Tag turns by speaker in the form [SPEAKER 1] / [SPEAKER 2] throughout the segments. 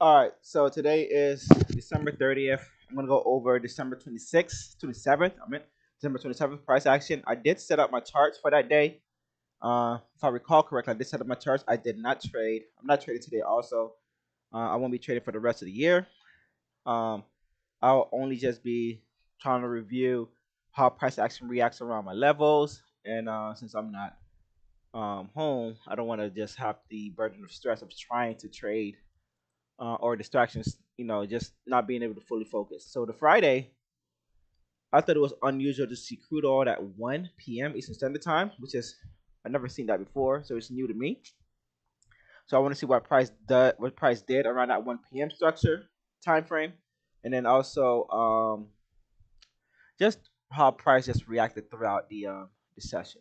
[SPEAKER 1] All right, so today is December 30th. I'm gonna go over December 26th, 27th. I meant December 27th price action. I did set up my charts for that day. If I recall correctly, I did set up my charts. I did not trade. I'm not trading today. Also, I won't be trading for the rest of the year. Um, I'll only just be trying to review how price action reacts around my levels. And since I'm not home, I don't want to just have the burden of stress of trying to trade or distractions, just not being able to fully focus. So the Friday, I thought it was unusual to see crude oil at 1 p.m. Eastern Standard Time, which is I've never seen that before, so it's new to me. So I want to see what price did around that 1 p.m. structure time frame, and then also just how price just reacted throughout the session.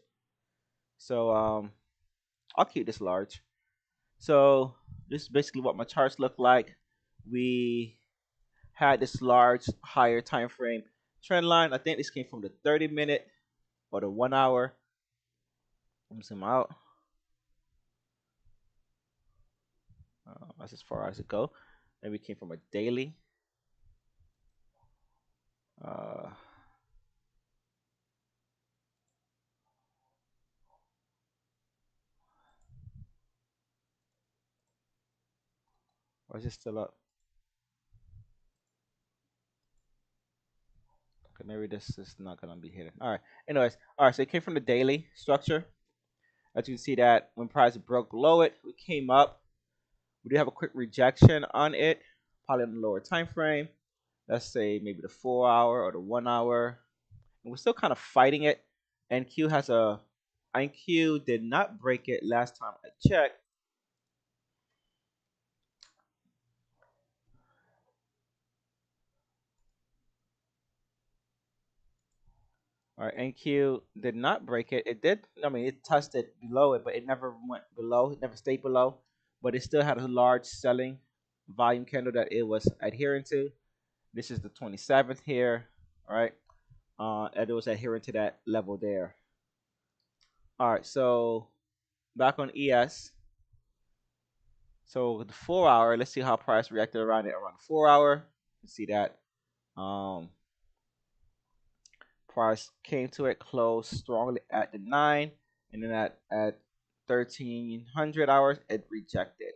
[SPEAKER 1] So I'll keep this large. So this is basically what my charts look like. We had this large higher time frame trend line. I think this came from the 30-minute or the 1 hour. Let me zoom out. That's as far as it go. Maybe it came from a daily. Uh, or is it still up? Okay, maybe this is not gonna be hidden. All right. Anyways, all right. So it came from the daily structure. As you can see that when price broke below it, we came up. We did have a quick rejection on it, probably on the lower time frame. Let's say maybe the 4 hour or the 1 hour. And we're still kind of fighting it. NQ has a NQ did not break it last time I checked. All right, NQ did not break it. It did. I mean, it touched it below it, but it never went below. It never stayed below. But it still had a large selling volume candle that it was adhering to. This is the 27th here. All right, and it was adhering to that level there. All right, so back on ES. So the 4 hour. Let's see how price reacted around it around the 4 hour. You see that price came to it, closed strongly at the 9, and then at 1300 hours it rejected.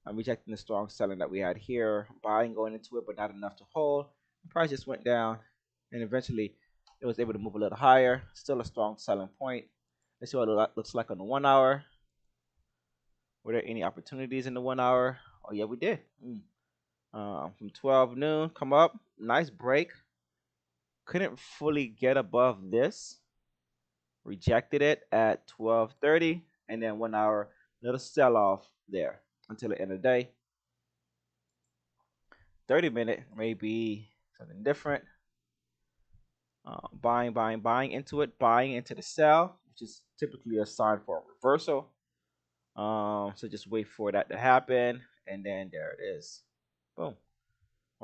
[SPEAKER 1] I'm rejecting the strong selling that we had here, buying going into it, but not enough to hold. The price just went down, and eventually it was able to move a little higher. Still a strong selling point. Let's see what it looks like on the 1 hour. Were there any opportunities in the 1 hour? Oh yeah, we did. From 12 noon, come up, nice break. Couldn't fully get above this. Rejected it at 12:30, and then 1 hour little sell off there until the end of the day. 30-minute maybe something different. Buying into it, buying into the sell, which is typically a sign for a reversal. So just wait for that to happen, and then there it is. Boom.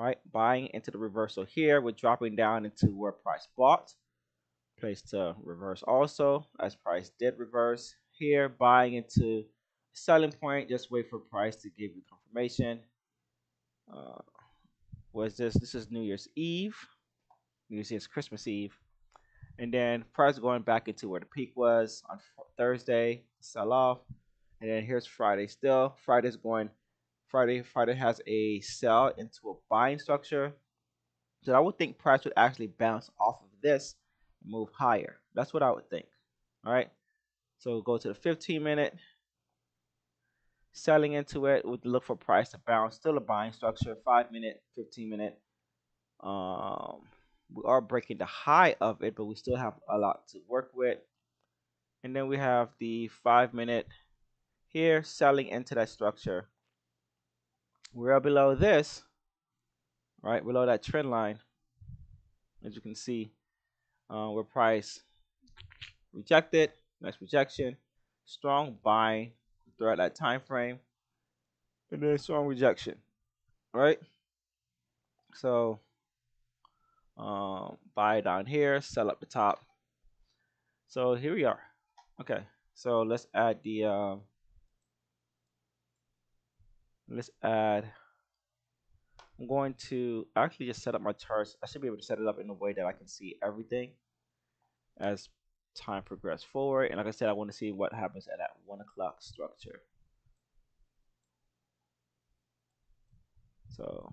[SPEAKER 1] Right, buying into the reversal here. We're dropping down into where price bought. Place to reverse also, as price did reverse here. Buying into selling point. Just wait for price to give you confirmation. Was this is New Year's Eve. New Year's Eve is Christmas Eve. And then price going back into where the peak was on Thursday, sell off. And then here's Friday still. Friday has a sell into a buying structure. So I would think price would actually bounce off of this and move higher. That's what I would think. All right. So go to the 15-minute. Selling into it would look for price to bounce. Still a buying structure. 5-minute, 15-minute. We are breaking the high of it, but we still have a lot to work with. And then we have the 5-minute here selling into that structure. We're below this, right below that trend line, as you can see, where price rejected. Nice rejection. Strong buying throughout that time frame, and then strong rejection. Right. So buy down here, sell up the top. So here we are. Okay. So let's add I'm going to actually just set up my charts. I should be able to set it up in a way that I can see everything as time progresses forward. And like I said, I want to see what happens at that 1 o'clock structure. So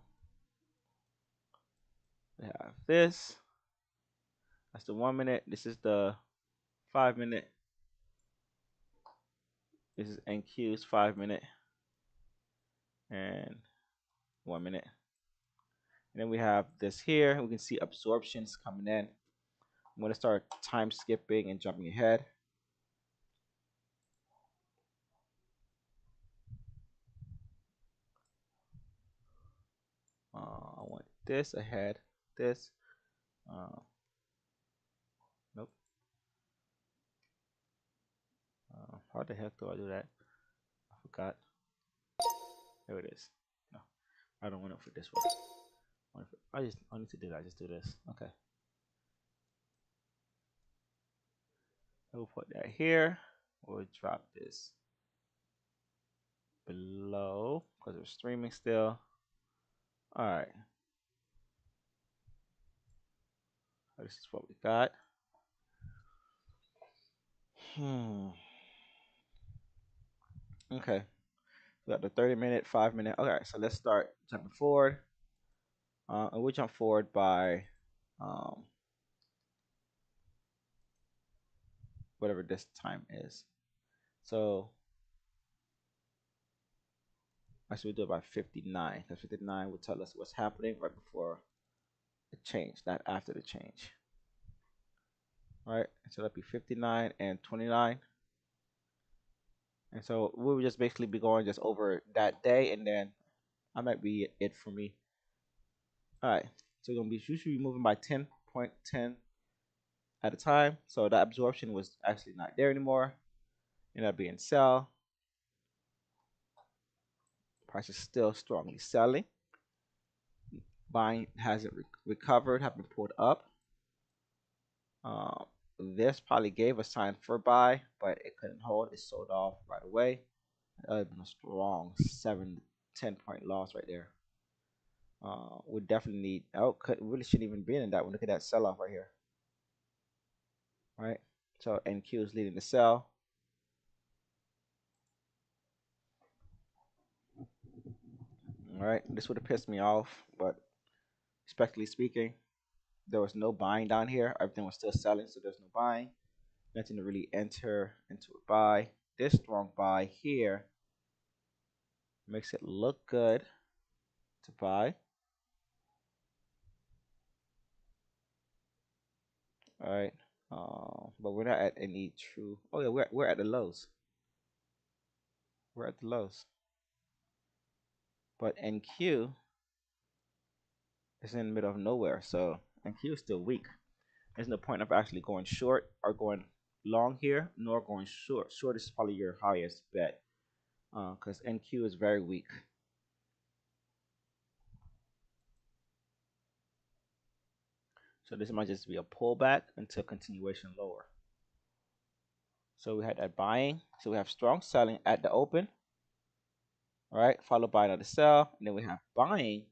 [SPEAKER 1] we have this. That's the 1 minute. This is the 5 minute. This is NQ's 5 minute and 1 minute. And then we have this here. We can see absorptions coming in. I'm going to start time skipping and jumping ahead. I want this ahead. This. Nope. How the heck do I do that? I forgot. There it is. No, I don't want it for this one. I need to do that. Just do this. Okay. We'll put that here. We'll drop this below because we're streaming still. All right. This is what we got. Okay. We got the 30-minute, 5 minute. Okay, so let's start jumping forward. And we'll jump forward by whatever this time is. So actually we'll do it by 59, because 59 will tell us what's happening right before the change, not after the change. All right, so that'd be 59 and 29. And so we will just basically be going just over that day, and then that might be it for me. All right, so we're gonna be usually moving by 10.10 at a time. So that absorption was actually not there anymore. Ended up being sell. Price is still strongly selling. Buying hasn't recovered, have been pulled up. This probably gave a sign for buy, but it couldn't hold. It sold off right away. That would have been a strong 7-10 point loss right there. We definitely need. Oh, really shouldn't even be in that one. Look at that sell off right here. Right. So NQ is leading the sell. All right. This would have pissed me off, but respectfully speaking, there was no buying down here. Everything was still selling, so there's no buying. Nothing to really enter into a buy. This strong buy here makes it look good to buy. All right, but we're not at any true. Oh yeah, we're at the lows. We're at the lows. But NQ is in the middle of nowhere, so NQ is still weak. There's no point of actually going short or going long here, nor going short. Short is probably your highest bet, because NQ is very weak. So this might just be a pullback until continuation lower. So we had that buying. So we have strong selling at the open, right? Followed by another sell, and then we have buying,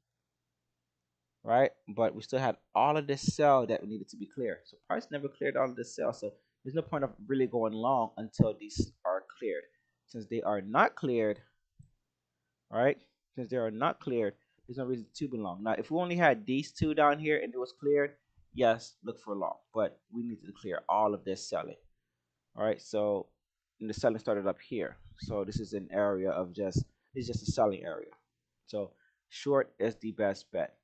[SPEAKER 1] right? But we still had all of this sell that needed to be clear. So price never cleared all of this sell. So there's no point of really going long until these are cleared. Since they are not cleared, right? Since they are not cleared, there's no reason to be long. Now, if we only had these two down here and it was cleared, yes, look for long. But we need to clear all of this selling. All right, so the selling started up here. So this is an area of it's just a selling area. So short is the best bet.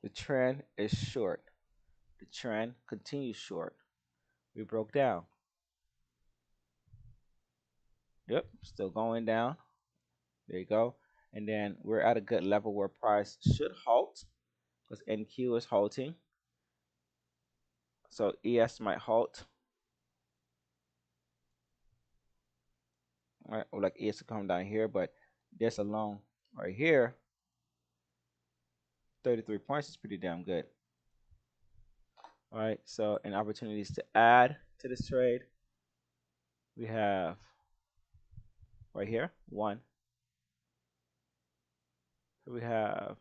[SPEAKER 1] The trend is short. The trend continues short. We broke down. Yep, still going down. There you go. And then we're at a good level where price should halt because NQ is halting. So ES might halt. All right, or like ES to come down here, but this alone right here, 33 points is pretty damn good. All right, so and opportunities to add to this trade, we have right here 1, We have,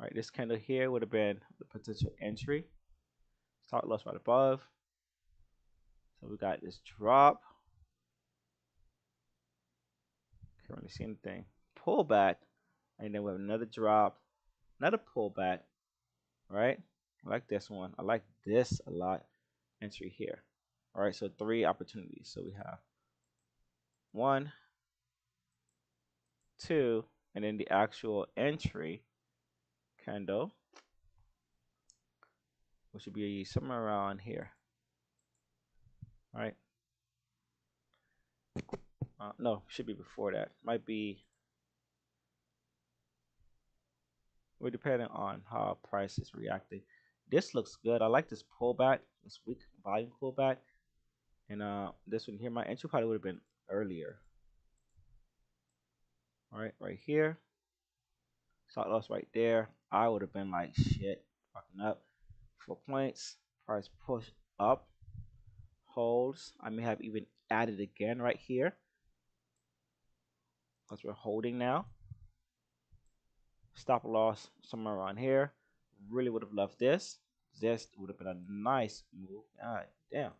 [SPEAKER 1] right, this candle here would have been the potential entry. Stop loss right above. So we got this drop. Can't really see anything. Pullback, and then we have another drop, another pullback, right? I like this one. I like this a lot. Entry here. All right, so 3 opportunities. So we have 1, 2, and then the actual entry candle, which should be somewhere around here. All right. No, should be before that. Might be. We're depending on how price is reacting. This looks good. I like this pullback, this weak volume pullback, and this one here. My entry probably would have been earlier. All right, right here. Stop loss right there. I would have been like shit, fucking up. 4 points. Price push up, holds. I may have even added again right here because we're holding now. Stop loss somewhere around here. Really would have loved this. This would have been a nice move. God damn.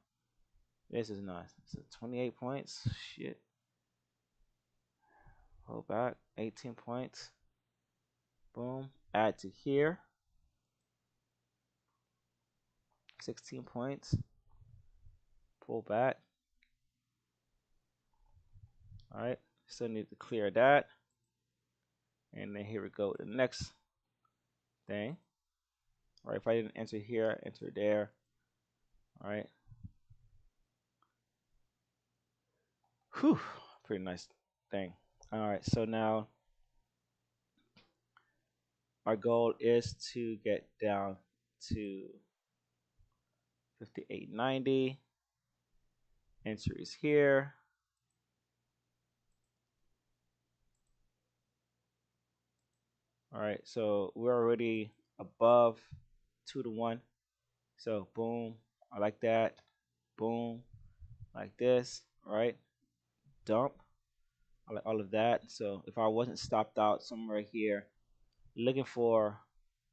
[SPEAKER 1] This is nice. It's 28 points. Shit. Hold back. 18 points. Boom. Add to here. 16 points. Pull back. Alright. Still need to clear that. And then here we go. The next thing. Alright. If I didn't enter here, enter there. Alright. Whew. Pretty nice thing. Alright. So now our goal is to get down to 58.90. Enter is here. All right, so we're already above 2 to 1. So boom, I like that. Boom, like this. All right, dump. I like all of that. So if I wasn't stopped out somewhere here, looking for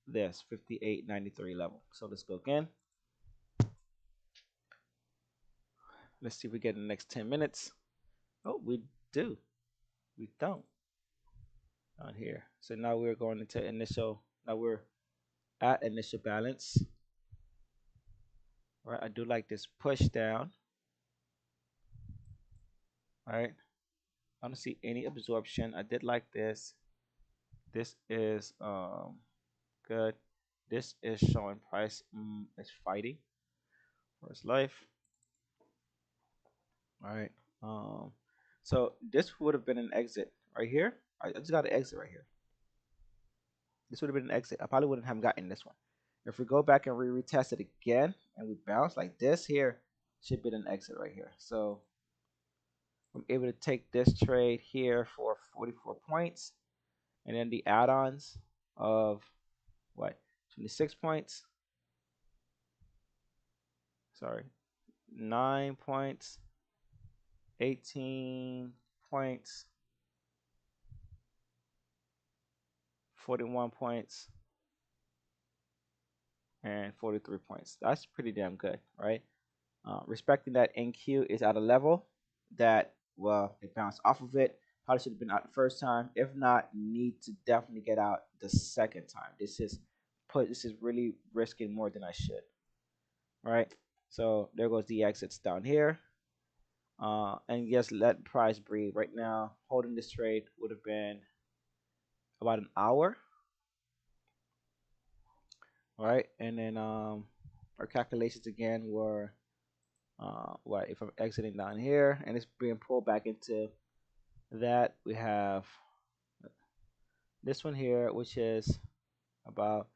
[SPEAKER 1] this 58.93 level. So let's go again. Let's see if we get in the next 10 minutes. Oh, we do. We don't. On here. So now we're going into initial. Now we're at initial balance. All right, I do like this push down. All right, I don't see any absorption. I did like this. This is good. This is showing price is fighting for its life. All right. So this would have been an exit right here. I just got an exit right here. This would have been an exit. I probably wouldn't have gotten this one. If we go back and retest it again and we bounce like this here, should be an exit right here. So I'm able to take this trade here for 44 points, and then the add-ons of what, 26 points. Sorry, 9 points, 18 points, 41 points, and 43 points. That's pretty damn good, right? Respecting that NQ is at a level that, well, it bounced off of it. Probably should have been out the first time. If not, need to definitely get out the second time. This is really risking more than I should. Right? So there goes the exits down here. And just let price breathe. Right now, holding this trade would have been about an hour. All right, and then our calculations again were what if I'm exiting down here and it's being pulled back into that, we have this one here, which is about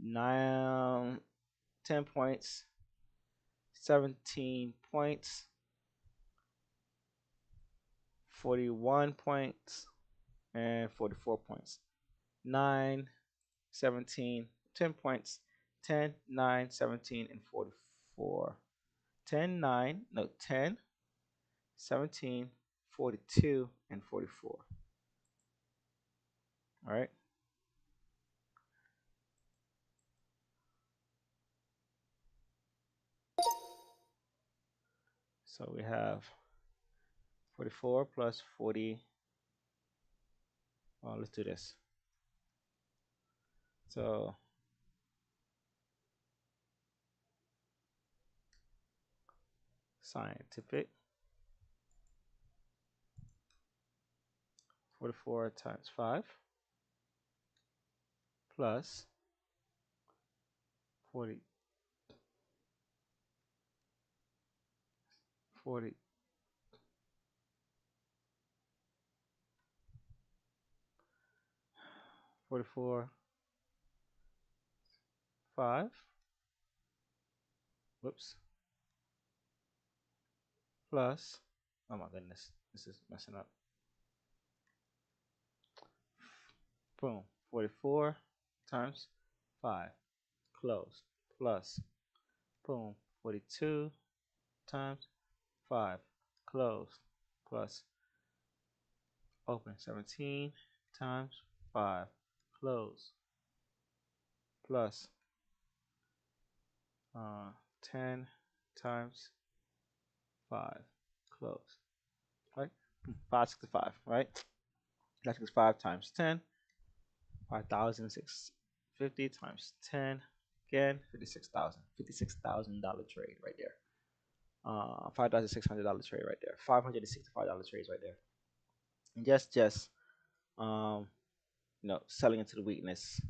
[SPEAKER 1] 10 points, 17 points, 41 points, and 44 points. 9, 17, 10 points, 10, 9, 17, and 44. 10, 9, no, 10, 17, 42, and 44. All right. So we have 44 plus 40. Well, let's do this. So scientific 44 times 5 plus 40 40 44 5. Whoops. Plus, oh my goodness, this is messing up. Boom. 44 times 5 closed plus, boom, 42 times 5 closed plus, open, 17 times 5 closed plus, 10 times 5 closed, right? 565, right? That is 5 times 10, 5,650 times 10, again, 56,000. $56,000 trade right there. $5,600 trade right there. $565 trades right there. And just um, selling into the weakness.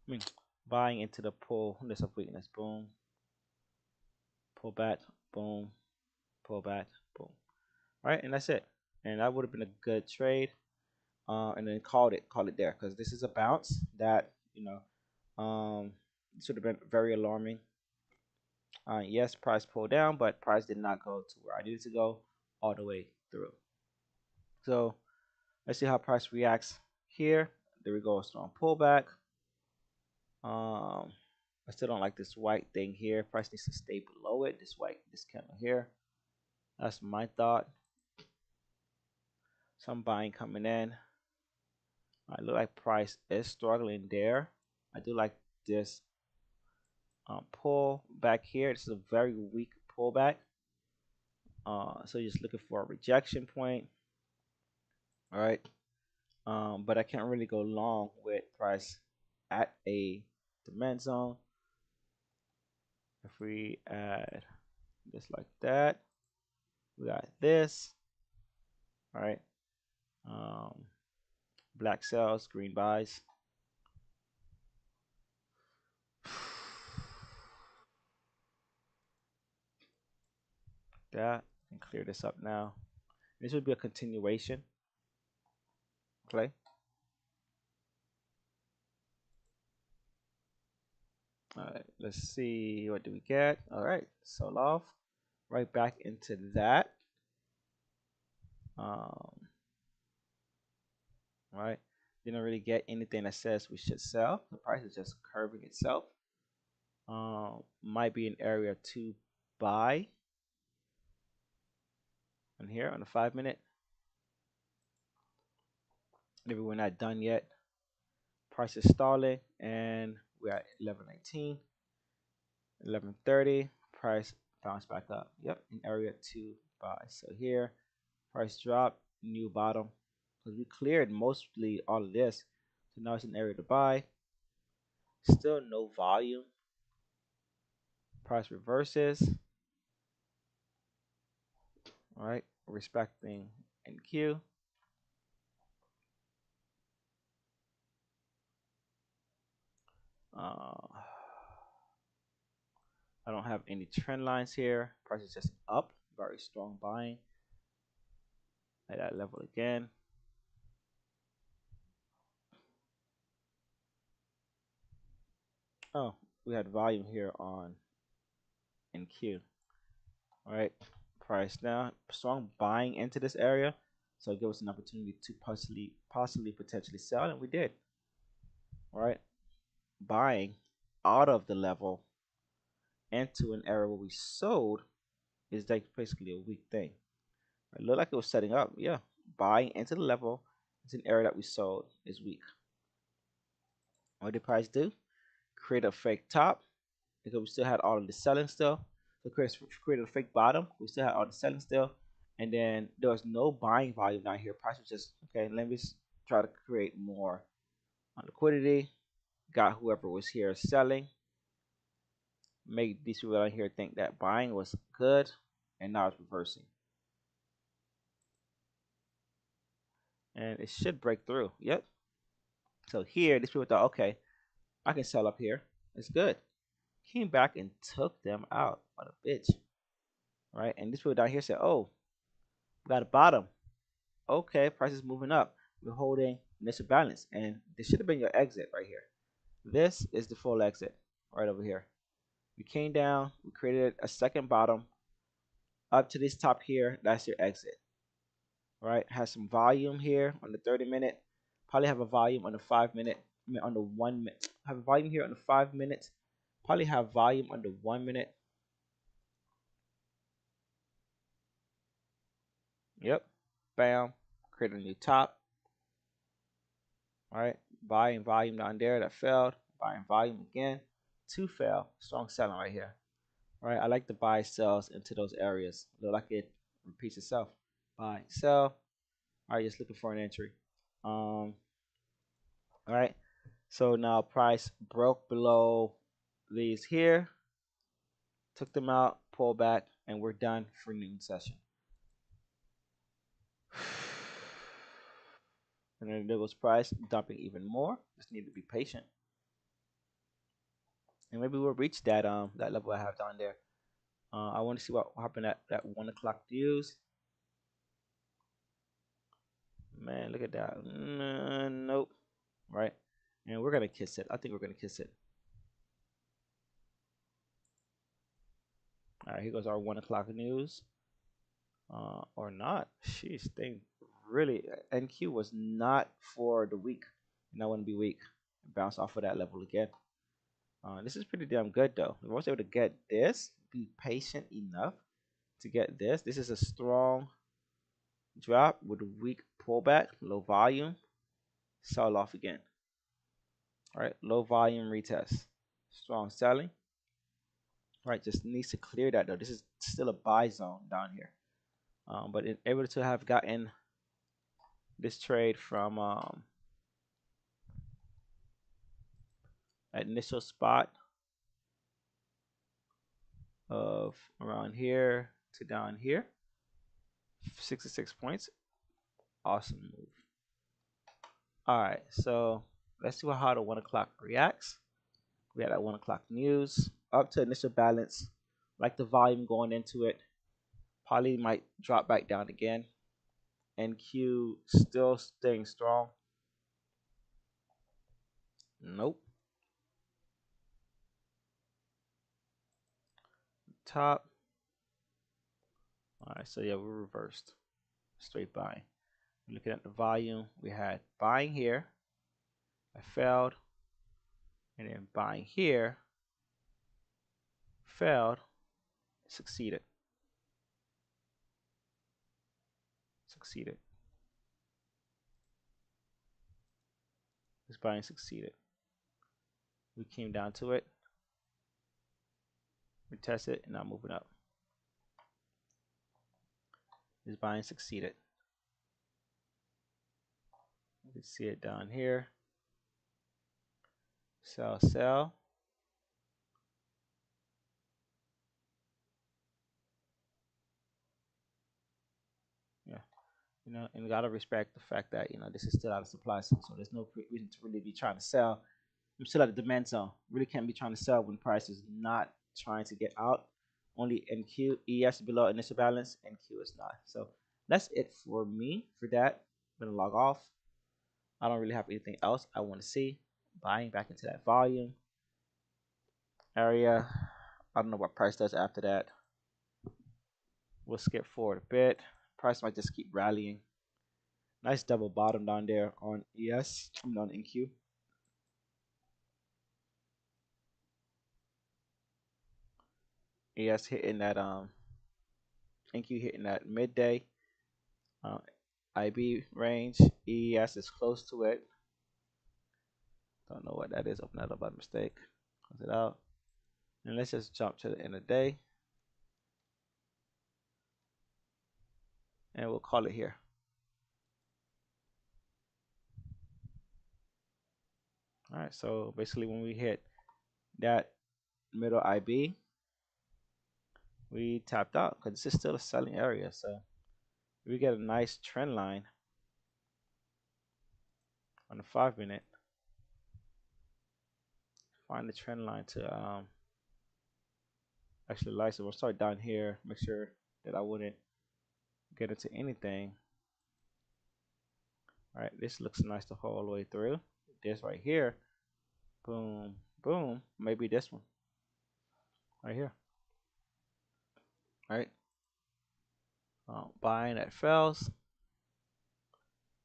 [SPEAKER 1] I mean, buying into the pullness of weakness. Boom, pull back, boom, pull back, boom. All right, and that's it. And that would have been a good trade. And then call it there, because this is a bounce that should have been very alarming. Yes, price pulled down, but price did not go to where I needed to go all the way through. So let's see how price reacts here. There we go, a strong pullback. I still don't like this white thing here. Price needs to stay below it. This candle here. That's my thought. Some buying coming in. I look like price is struggling there. I do like this pull back here. This is a very weak pullback. So just looking for a rejection point. All right. But I can't really go long with price at a demand zone. If we add this like that, we got this. All right. Black sells, green buys. That, and clear this up now. This would be a continuation. Okay. All right, let's see, what do we get? All right, sold off, right back into that. Right, didn't really get anything that says we should sell. The price is just curving itself. Might be an area to buy. And here on the 5-minute, maybe we're not done yet. Price is stalling, and we're at 11.19, 11.30. Price bounce back up. Yep, an area to buy. So here, price drop, new bottom, because we cleared mostly all of this. So now it's an area to buy. Still no volume. Price reverses. All right, respecting NQ. I don't have any trend lines here. Price is just up. Very strong buying at that level again. Oh, we had volume here on NQ. All right, price now, strong buying into this area, so give us an opportunity to possibly potentially sell, and we did. All right, buying out of the level into an area where we sold is like basically a weak thing. It looked like it was setting up, yeah, buying into the level It's an area that we sold is weak. What did price do? Create a fake top because we still had all of the selling still. So created a fake bottom. We still had all the selling still, and then there was no buying volume down here. Price was just okay. Let me just try to create more liquidity. Got whoever was here selling. Make these people out here think that buying was good, and now it's reversing. And it should break through. Yep. So here, these people thought, okay, I can sell up here. It's good. Came back and took them out. What a bitch. Right? And these people down here said, oh, we got a bottom. Okay, price is moving up. We're holding initial balance. And this should have been your exit right here. This is the full exit right over here. We came down, we created a second bottom up to this top here. That's your exit. Right? Has some volume here on the 30-minute. Probably have a volume on the 5-minute. I mean, on the 1 minute. Have a volume here on the 5 minutes. Probably have volume on the 1 minute. Yep. Bam. Create a new top. All right. Buying volume down there that failed. Buying volume again. 2 fail. Strong selling right here. All right. I like to buy sells into those areas. Look like it repeats itself. Buy, sell. All right. Just looking for an entry. All right. So now price broke below these here. Took them out. Pull back. And we're done for noon session. And then there goes price dumping even more. Just need to be patient. And maybe we'll reach that level I have down there. I want to see what happened at that 1 o'clock news. Man, look at that. Nope. Right. And we're gonna kiss it. I think we're gonna kiss it. All right, here goes our 1 o'clock news. Or not. Sheesh, thing really NQ was not for the week. And I want to be weak. Bounce off of that level again. This is pretty damn good though. If I was able to get this, be patient enough to get this. This is a strong drop with a weak pullback, low volume, sell off again. All right, low volume retest, strong selling. All right, just needs to clear that though. This is still a buy zone down here. But able to have gotten this trade from initial spot of around here to down here, 66 points. Awesome move. All right, so let's see how the 1 o'clock reacts. We had that 1 o'clock news up to initial balance, like the volume going into it. Probably might drop back down again. NQ still staying strong. Nope. Top. All right, so yeah, we reversed. Straight buying. Looking at the volume, we had buying here. I failed. And then buying here. Failed. Succeeded. Succeeded. This buying succeeded. We came down to it. We tested it and now moving up. This buying succeeded. You can see it down here. Sell, sell. Yeah, and you gotta respect the fact that this is still out of supply zone, so there's no reason to really be trying to sell. I'm still at the demand zone. Really can't be trying to sell when price is not trying to get out. Only NQ, ES below initial balance, NQ is not. So that's it for me for that. I'm gonna log off. I don't really have anything else I want to see. Buying back into that volume area. I don't know what price does after that. We'll skip forward a bit. Price might just keep rallying. Nice double bottom down there on ES. I'm on NQ. ES hitting that NQ hitting that midday. IB range. ES is close to it. Don't know what that is. Open that up by mistake. Close it out. And let's just jump to the end of the day. And we'll call it here. All right, so basically when we hit that middle IB, we tapped out because this is still a selling area. So we get a nice trend line on the 5-minute. Find the trend line to actually license. We'll start down here. Make sure that I wouldn't get into anything. All right, this looks nice the whole way through. This right here, boom, boom. Maybe this one right here. All right, buying that fails.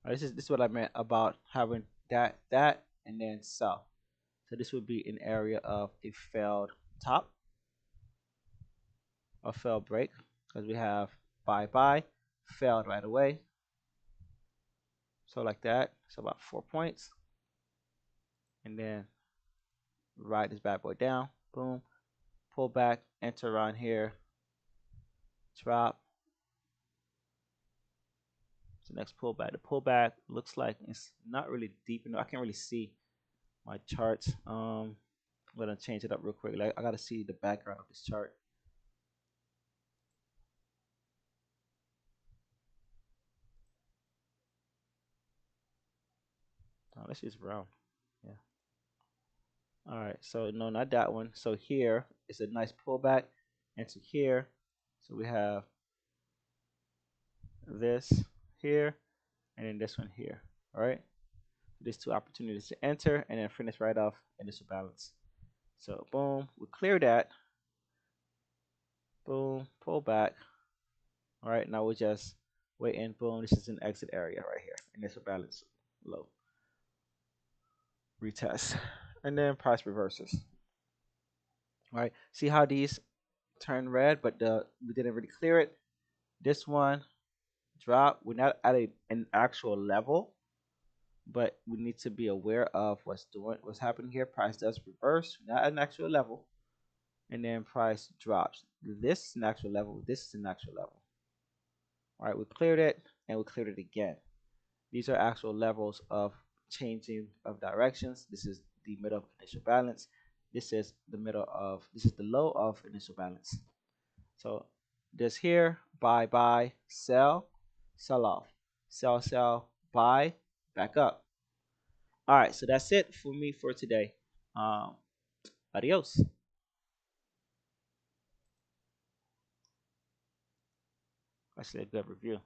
[SPEAKER 1] This is what I meant about having that, and then sell. So this would be an area of a failed top, a failed break, because we have buy, failed right away. So like that, so about 4 points, and then ride this bad boy down, boom, pull back, enter around here, drop. So next pullback. The pullback looks like it's not really deep enough. I can't really see my charts. I'm gonna change it up real quick. Like I gotta see the background of this chart. Let's use round. Yeah. All right. So no, not that one. So here it's a nice pullback into here. So we have this here and then this one here. All right. There's two opportunities to enter and then finish right off initial balance. So boom, we clear that. Boom, pull back. All right, now we're just waiting. Boom, this is an exit area right here. Initial balance low. Retest. And then price reverses. All right, see how these turn red, but we didn't really clear it. This one drop. We're not at an actual level, but we need to be aware of what's happening here. Price does reverse, not at an actual level, and then price drops. This is an actual level. This is an actual level. All right, we cleared it and we cleared it again. These are actual levels of changing of directions. This is the middle of initial balance. This is the low of initial balance. So this here, buy, sell, sell off, sell, buy, back up. All right, so that's it for me for today. Um, Adios. Actually, a good review.